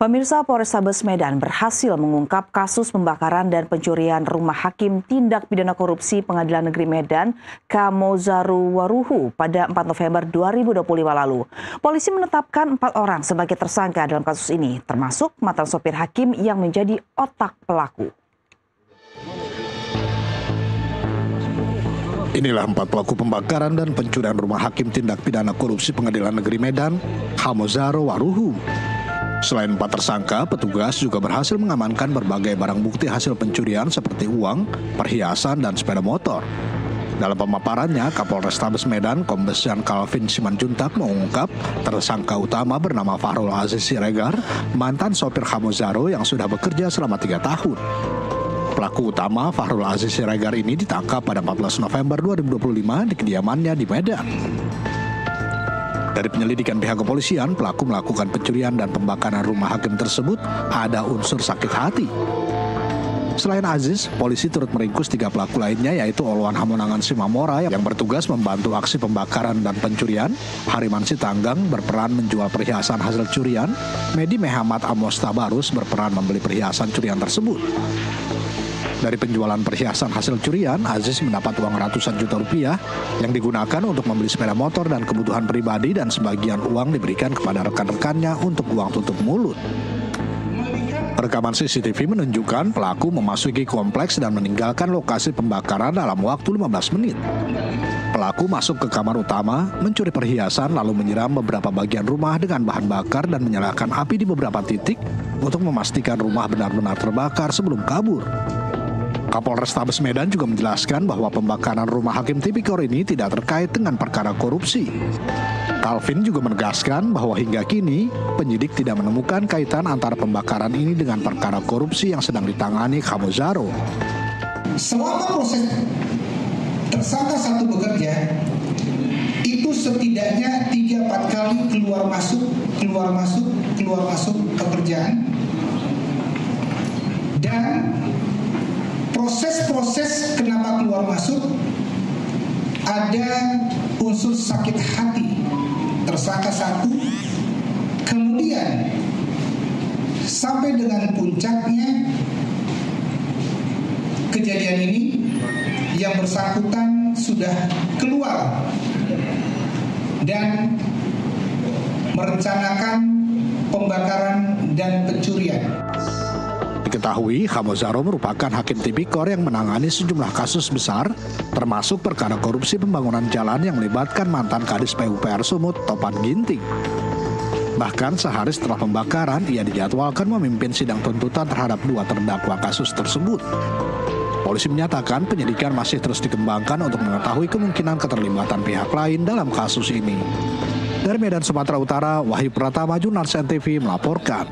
Pemirsa, Polrestabes Medan berhasil mengungkap kasus pembakaran dan pencurian rumah hakim tindak pidana korupsi Pengadilan Negeri Medan, Kamozaru Waruhu pada 4 November 2025 lalu. Polisi menetapkan 4 orang sebagai tersangka dalam kasus ini, termasuk mantan sopir hakim yang menjadi otak pelaku. Inilah 4 pelaku pembakaran dan pencurian rumah hakim tindak pidana korupsi Pengadilan Negeri Medan, Kamozaru Waruhu. Selain 4 tersangka, petugas juga berhasil mengamankan berbagai barang bukti hasil pencurian seperti uang, perhiasan, dan sepeda motor. Dalam pemaparannya, Kapolrestabes Medan, Kombes Jan Calvin Simanjuntak mengungkap tersangka utama bernama Fahrul Aziz Siregar, mantan sopir Kamozaru yang sudah bekerja selama 3 tahun. Pelaku utama Fahrul Aziz Siregar ini ditangkap pada 14 November 2025 di kediamannya di Medan. Dari penyelidikan pihak kepolisian, pelaku melakukan pencurian dan pembakaran rumah hakim tersebut ada unsur sakit hati. Selain Aziz, polisi turut meringkus 3 pelaku lainnya, yaitu Oluan Hamonangan Simamora yang bertugas membantu aksi pembakaran dan pencurian, Hariman Sitanggang berperan menjual perhiasan hasil curian, Medi Mehamat Amos Tabarus berperan membeli perhiasan curian tersebut. Dari penjualan perhiasan hasil curian, Aziz mendapat uang ratusan juta rupiah yang digunakan untuk membeli sepeda motor dan kebutuhan pribadi, dan sebagian uang diberikan kepada rekan-rekannya untuk uang tutup mulut. Rekaman CCTV menunjukkan pelaku memasuki kompleks dan meninggalkan lokasi pembakaran dalam waktu 15 menit. Pelaku masuk ke kamar utama, mencuri perhiasan, lalu menyiram beberapa bagian rumah dengan bahan bakar dan menyalakan api di beberapa titik untuk memastikan rumah benar-benar terbakar sebelum kabur. Kapolrestabes Medan juga menjelaskan bahwa pembakaran rumah hakim tipikor ini tidak terkait dengan perkara korupsi. Calvin juga menegaskan bahwa hingga kini penyidik tidak menemukan kaitan antara pembakaran ini dengan perkara korupsi yang sedang ditangani Kamozaru. Selama proses tersangka satu bekerja, itu setidaknya 3-4 kali keluar masuk pekerjaan, dan proses kenapa keluar masuk ada unsur sakit hati tersangka satu, kemudian sampai dengan puncaknya kejadian ini yang bersangkutan sudah keluar dan merencanakan pembakaran dan pencurian. Diketahui, Kamozaru merupakan hakim tipikor yang menangani sejumlah kasus besar, termasuk perkara korupsi pembangunan jalan yang melibatkan mantan Kadis PUPR Sumut, Topan Ginting. Bahkan sehari setelah pembakaran, ia dijadwalkan memimpin sidang tuntutan terhadap 2 terdakwa kasus tersebut. Polisi menyatakan penyidikan masih terus dikembangkan untuk mengetahui kemungkinan keterlibatan pihak lain dalam kasus ini. Dari Medan, Sumatera Utara, Wahyu Pratama, Jurnalis NTV melaporkan.